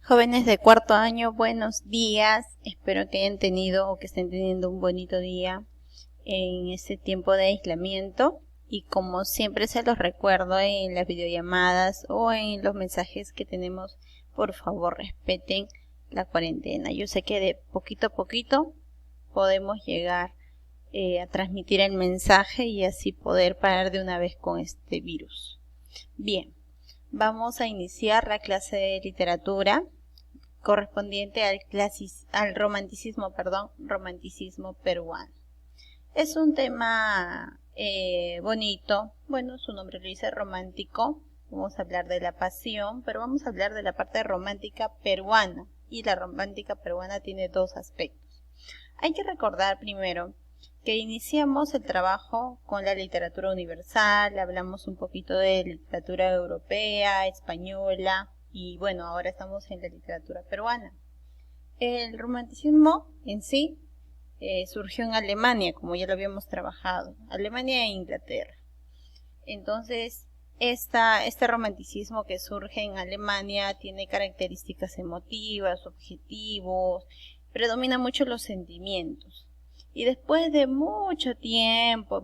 Jóvenes de cuarto año, buenos días. Espero que hayan tenido o que estén teniendo un bonito día en este tiempo de aislamiento. Y como siempre se los recuerdo en las videollamadas o en los mensajes que tenemos, por favor respeten la cuarentena. Yo sé que de poquito a poquito podemos llegar a transmitir el mensaje y así poder parar de una vez con este virus. Bien, vamos a iniciar la clase de literatura correspondiente al romanticismo peruano. Es un tema bonito, bueno, su nombre lo dice romántico. Vamos a hablar de la pasión, pero vamos a hablar de la parte romántica peruana, y la romántica peruana tiene dos aspectos. Hay que recordar primero que iniciamos el trabajo con la literatura universal, hablamos un poquito de literatura europea, española, y bueno, ahora estamos en la literatura peruana. El romanticismo en sí surgió en Alemania, como ya lo habíamos trabajado, Alemania e Inglaterra. Entonces, este romanticismo que surge en Alemania tiene características emotivas, objetivos, predomina mucho los sentimientos. Y después de mucho tiempo,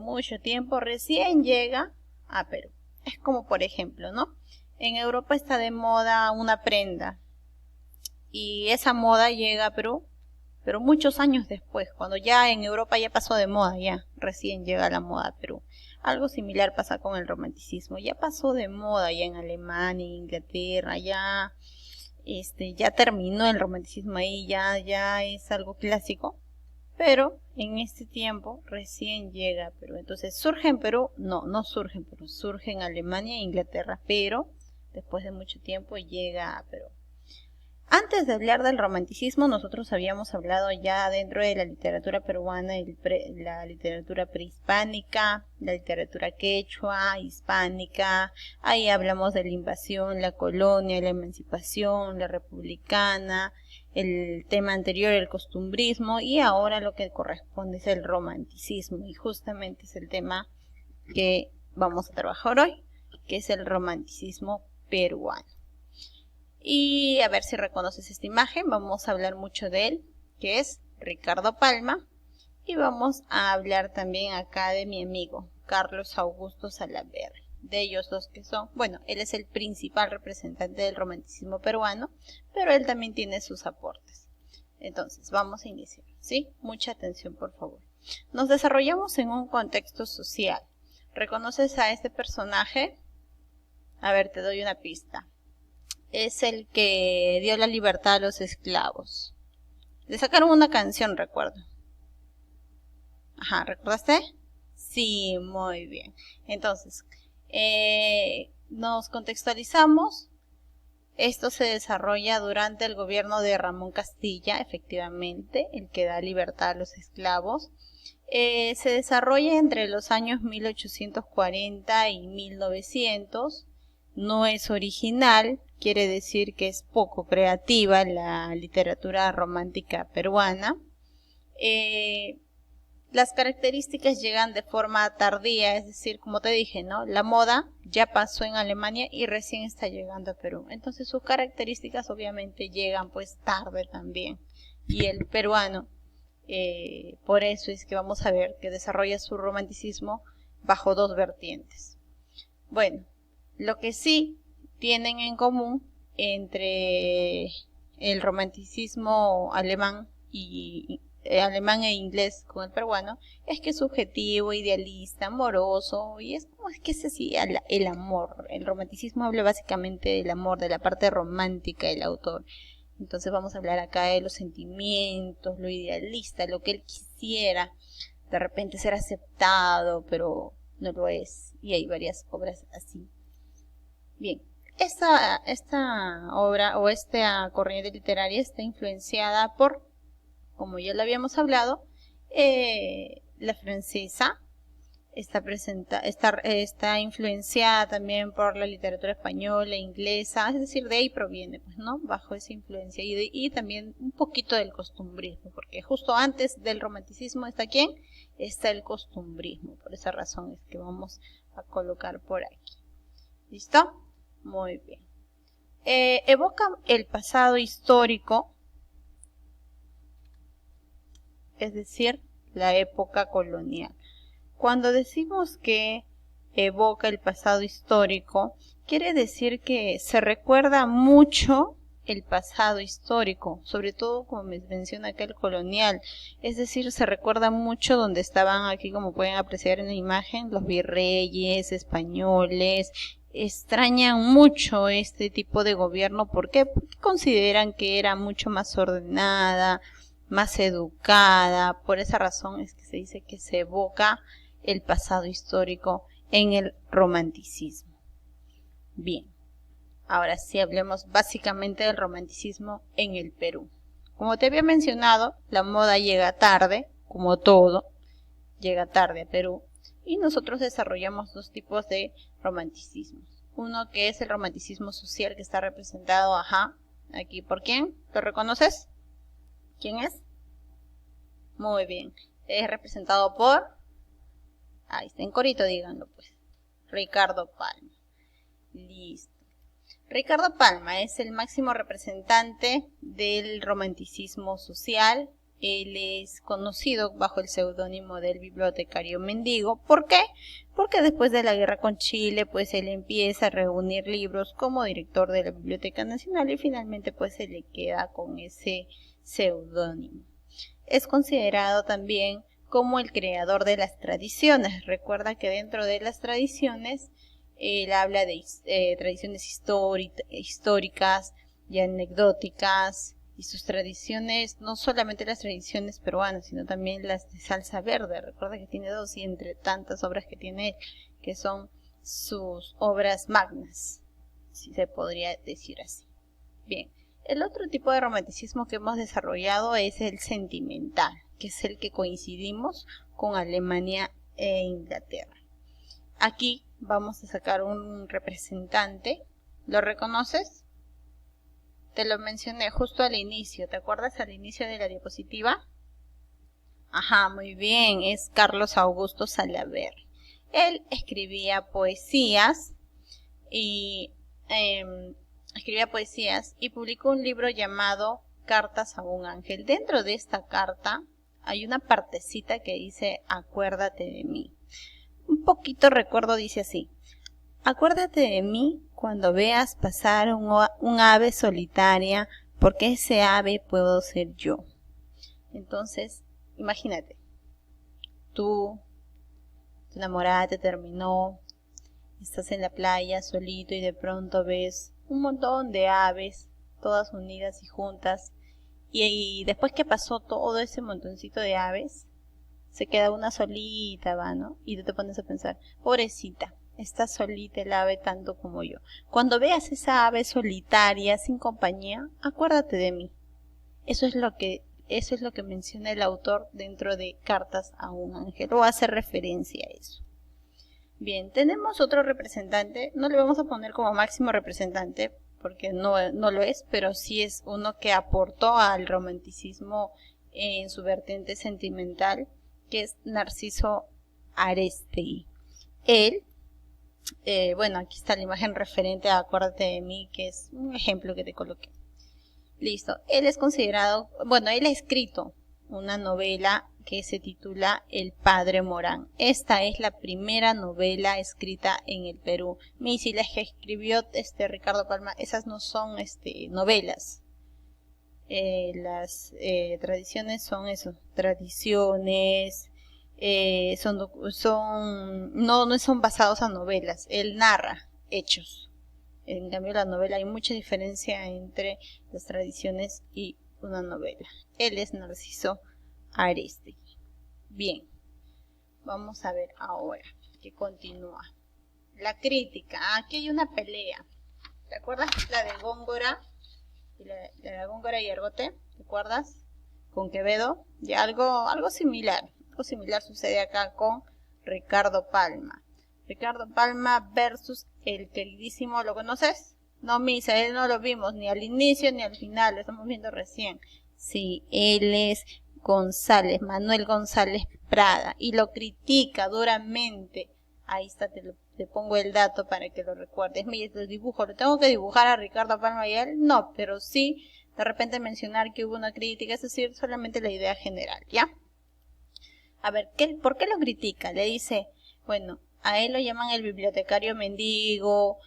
recién llega a Perú. Es como por ejemplo, ¿no? En Europa está de moda una prenda y esa moda llega a Perú, pero muchos años después, cuando ya en Europa ya pasó de moda, ya recién llega la moda a Perú. Algo similar pasa con el romanticismo, ya pasó de moda ya en Alemania, en Inglaterra, ya terminó el romanticismo ahí, ya es algo clásico, pero en este tiempo recién llega a Perú. Entonces, ¿surge en Perú? No surge en Perú, surge en Alemania e Inglaterra, pero después de mucho tiempo llega a Perú. Antes de hablar del romanticismo, nosotros habíamos hablado ya dentro de la literatura peruana, la literatura prehispánica, la literatura quechua, hispánica. Ahí hablamos de la invasión, la colonia, la emancipación, la republicana, el tema anterior, el costumbrismo, y ahora lo que corresponde es el romanticismo, y justamente es el tema que vamos a trabajar hoy, que es el romanticismo peruano. Y a ver si reconoces esta imagen, vamos a hablar mucho de él, que es Ricardo Palma, y vamos a hablar también acá de mi amigo Carlos Augusto Salaverry, de ellos dos que son, bueno, él es el principal representante del romanticismo peruano, pero él también tiene sus aportes. Entonces, vamos a iniciar, ¿sí? Mucha atención, por favor. Nos desarrollamos en un contexto social. ¿Reconoces a este personaje? A ver, te doy una pista. Es el que dio la libertad a los esclavos. Le sacaron una canción, recuerdo. Ajá, ¿recordaste? Sí, muy bien. Entonces, nos contextualizamos. Esto se desarrolla durante el gobierno de Ramón Castilla, efectivamente, el que da libertad a los esclavos. Se desarrolla entre los años 1840 y 1900. No es original, quiere decir que es poco creativa la literatura romántica peruana. Las características llegan de forma tardía, es decir, como te dije, ¿no? La moda ya pasó en Alemania y recién está llegando a Perú. Entonces sus características obviamente llegan pues tarde también. Y el peruano, por eso es que vamos a ver que desarrolla su romanticismo bajo dos vertientes. Bueno, lo que sí tienen en común entre el romanticismo alemán e inglés con el peruano es que es subjetivo, idealista, amoroso, y es como es que es así el amor. El romanticismo habla básicamente del amor, de la parte romántica del autor. Entonces vamos a hablar acá de los sentimientos, lo idealista, lo que él quisiera de repente ser aceptado, pero no lo es, y hay varias obras así. Bien, esta obra o esta corriente literaria está influenciada por, como ya lo habíamos hablado, la francesa, está influenciada también por la literatura española, inglesa, es decir, de ahí proviene, pues, ¿no? Bajo esa influencia y también un poquito del costumbrismo, porque justo antes del romanticismo está ¿quién? Está el costumbrismo, por esa razón es que vamos a colocar por aquí. ¿Listo? Muy bien. evoca el pasado histórico, es decir, la época colonial. Cuando decimos que evoca el pasado histórico, quiere decir que se recuerda mucho el pasado histórico, sobre todo como me menciona acá el colonial, es decir, se recuerda mucho donde estaban aquí, como pueden apreciar en la imagen, los virreyes españoles. Extrañan mucho este tipo de gobierno. ¿Por qué? Porque consideran que era mucho más ordenada, más educada. Por esa razón es que se dice que se evoca el pasado histórico en el romanticismo. Bien, ahora sí hablemos básicamente del romanticismo en el Perú. Como te había mencionado, la moda llega tarde, como todo, llega tarde a Perú, y nosotros desarrollamos dos tipos de romanticismos. Uno que es el romanticismo social, que está representado, aquí por quién, ¿lo reconoces? ¿Quién es? Muy bien, es representado por, ahí está en corito, díganlo pues, Ricardo Palma. Listo. Ricardo Palma es el máximo representante del romanticismo social. Él es conocido bajo el seudónimo del bibliotecario mendigo. ¿Por qué? Porque después de la guerra con Chile, pues él empieza a reunir libros como director de la Biblioteca Nacional y finalmente pues se le queda con ese seudónimo. Es considerado también como el creador de las tradiciones. Recuerda que dentro de las tradiciones él habla de tradiciones históricas y anecdóticas, y sus tradiciones, no solamente las tradiciones peruanas, sino también las de salsa verde. Recuerda que tiene dos, y entre tantas obras que tiene, que son sus obras magnas, si se podría decir así. Bien, el otro tipo de romanticismo que hemos desarrollado es el sentimental, que es el que coincidimos con Alemania e Inglaterra. Aquí vamos a sacar un representante. ¿Lo reconoces? Te lo mencioné justo al inicio. ¿Te acuerdas al inicio de la diapositiva? Muy bien. Es Carlos Augusto Salaberry. Él escribía poesías y publicó un libro llamado Cartas a un ángel. Dentro de esta carta hay una partecita que dice: acuérdate de mí. Un poquito recuerdo, dice así: acuérdate de mí cuando veas pasar un ave solitaria, porque ese ave puedo ser yo. Entonces, imagínate, tu enamorada te terminó, estás en la playa solito y de pronto ves un montón de aves, todas unidas y juntas, y después que pasó todo ese montoncito de aves, se queda una solita, ¿no? Y tú te pones a pensar: pobrecita, está solita el ave tanto como yo. Cuando veas esa ave solitaria, sin compañía, acuérdate de mí. Eso es lo que menciona el autor dentro de Cartas a un ángel, o hace referencia a eso. Bien, tenemos otro representante. No le vamos a poner como máximo representante, porque no lo es, pero sí es uno que aportó al romanticismo en su vertiente sentimental, que es Narciso Arestegui. Él, aquí está la imagen referente a Acuérdate de mí, que es un ejemplo que te coloqué. Listo. Él es considerado, él ha escrito una novela que se titula El Padre Morán. Esta es la primera novela escrita en el Perú. Si las que escribió Ricardo Palma, esas no son novelas. Las tradiciones son eso, tradiciones, no son basados a novelas. Él narra hechos. En cambio, la novela, hay mucha diferencia entre las tradiciones y una novela. Él es Narciso Arestegui. Bien, vamos a ver ahora que continúa la crítica. Aquí hay una pelea. ¿Te acuerdas la de Góngora? La Góngora y Argote, ¿te acuerdas? Con Quevedo. Ya algo similar. Algo similar sucede acá con Ricardo Palma. Ricardo Palma versus el queridísimo, ¿lo conoces? No, Misa, él no lo vimos ni al inicio ni al final, lo estamos viendo recién. Sí, él es Manuel González Prada, y lo critica duramente. Ahí está, te te pongo el dato para que lo recuerdes. Mira, este dibujo, ¿lo tengo que dibujar a Ricardo Palma y a él? No, pero sí, de repente mencionar que hubo una crítica, es decir, solamente la idea general, ¿ya? A ver, ¿por qué lo critica? Le dice, bueno, a él lo llaman el bibliotecario mendigo,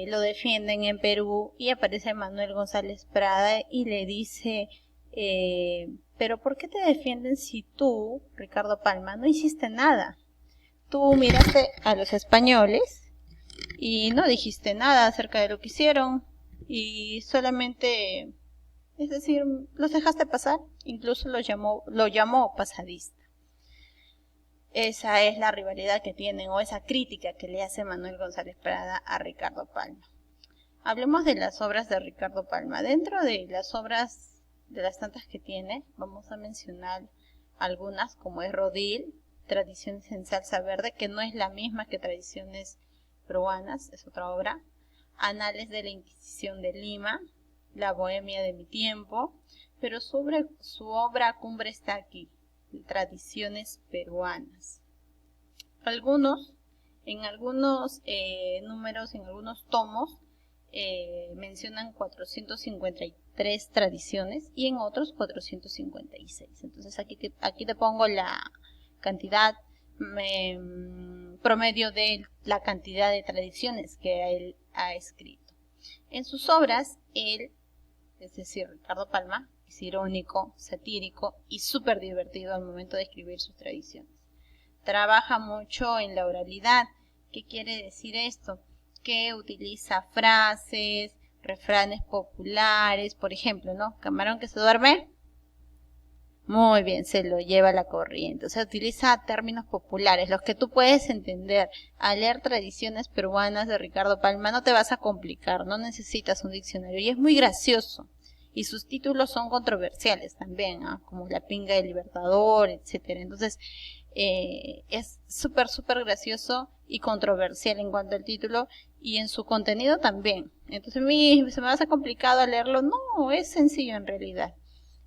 lo defienden en Perú, y aparece Manuel González Prada y le dice, pero ¿por qué te defienden si tú, Ricardo Palma, no hiciste nada? Tú miraste a los españoles y no dijiste nada acerca de lo que hicieron y solamente, es decir, los dejaste pasar, incluso lo llamó pasadista. Esa es la rivalidad que tienen o esa crítica que le hace Manuel González Prada a Ricardo Palma. Hablemos de las obras de Ricardo Palma. Dentro de las obras, de las tantas que tiene, vamos a mencionar algunas como es Rodil, Tradiciones en Salsa Verde, que no es la misma que Tradiciones Peruanas, es otra obra. Anales de la Inquisición de Lima, La Bohemia de mi tiempo, pero su obra cumbre está aquí, Tradiciones Peruanas. En algunos números, en algunos tomos, mencionan 453 tradiciones y en otros 456. Entonces aquí te pongo la cantidad promedio de la cantidad de tradiciones que él ha escrito. En sus obras, él, es decir, Ricardo Palma, es irónico, satírico y súper divertido al momento de escribir sus tradiciones. Trabaja mucho en la oralidad. ¿Qué quiere decir esto? Que utiliza frases, refranes populares, por ejemplo, ¿no? Camarón que se duerme, muy bien, se lo lleva la corriente. O sea, utiliza términos populares, los que tú puedes entender. Al leer Tradiciones Peruanas de Ricardo Palma no te vas a complicar, no necesitas un diccionario. Y es muy gracioso. Y sus títulos son controversiales también, ¿eh? Como La pinga del Libertador, etcétera. Entonces, es súper gracioso y controversial en cuanto al título y en su contenido también. Entonces, se me hace complicado al leerlo. No, es sencillo en realidad.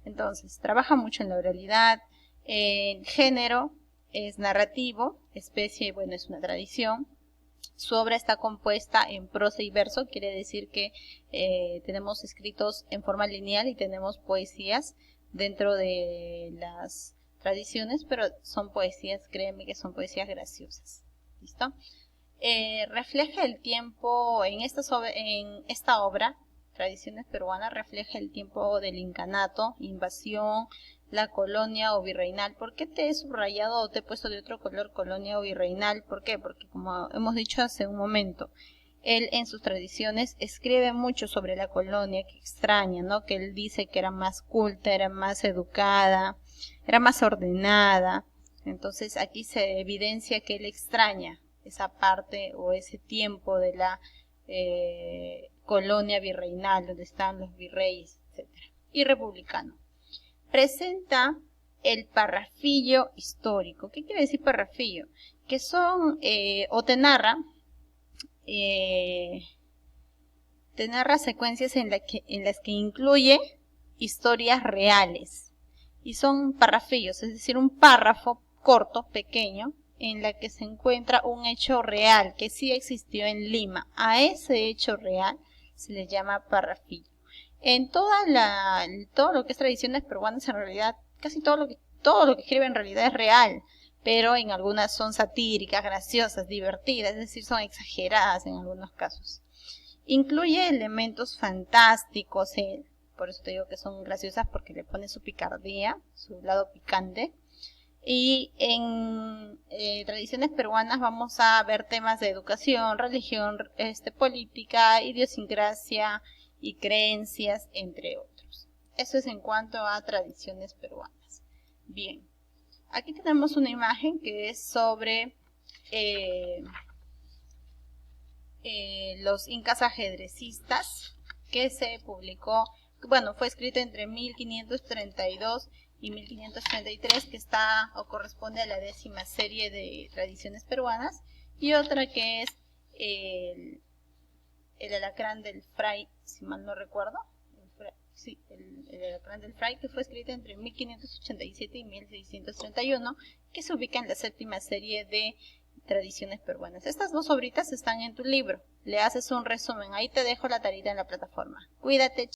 Entonces, trabaja mucho en la oralidad, el género es narrativo, especie, bueno, es una tradición. Su obra está compuesta en prosa y verso, quiere decir que tenemos escritos en forma lineal y tenemos poesías dentro de las tradiciones, pero son poesías, créeme que son poesías graciosas. ¿Listo? Refleja el tiempo, en esta obra, Tradiciones Peruanas, refleja el tiempo del incanato, invasión, la colonia o virreinal. ¿Por qué te he subrayado o te he puesto de otro color colonia o virreinal? ¿Por qué? Porque como hemos dicho hace un momento, él en sus tradiciones escribe mucho sobre la colonia, que extraña, ¿no? Que él dice que era más culta, era más educada, era más ordenada. Entonces aquí se evidencia que él extraña esa parte o ese tiempo de la colonia virreinal, donde están los virreyes, etcétera, y republicano. Presenta el parrafillo histórico. ¿Qué quiere decir parrafillo? Que son, o te narra secuencias en las que incluye historias reales. Y son parrafillos, es decir, un párrafo corto, pequeño, en la que se encuentra un hecho real que sí existió en Lima. A ese hecho real se le llama parrafillo. En todo lo que es Tradiciones Peruanas, en realidad, casi todo lo que escribe en realidad es real, pero en algunas son satíricas, graciosas, divertidas, es decir, son exageradas en algunos casos. Incluye elementos fantásticos, por eso te digo que son graciosas, porque le pone su picardía, su lado picante. Y en Tradiciones Peruanas vamos a ver temas de educación, religión, política, idiosincrasia y creencias, entre otros. Eso es en cuanto a Tradiciones Peruanas. Bien, aquí tenemos una imagen que es sobre los incas ajedrecistas, que se publicó, bueno, fue escrito entre 1532 y 1533, que está o corresponde a la 10ª serie de Tradiciones Peruanas, y otra que es el alacrán del Fray, si mal no recuerdo, el alacrán del Fray, que fue escrito entre 1587 y 1631, que se ubica en la 7ª serie de tradiciones peruanas. Estas 2 obritas están en tu libro. Le haces un resumen. Ahí te dejo la tarita en la plataforma. Cuídate.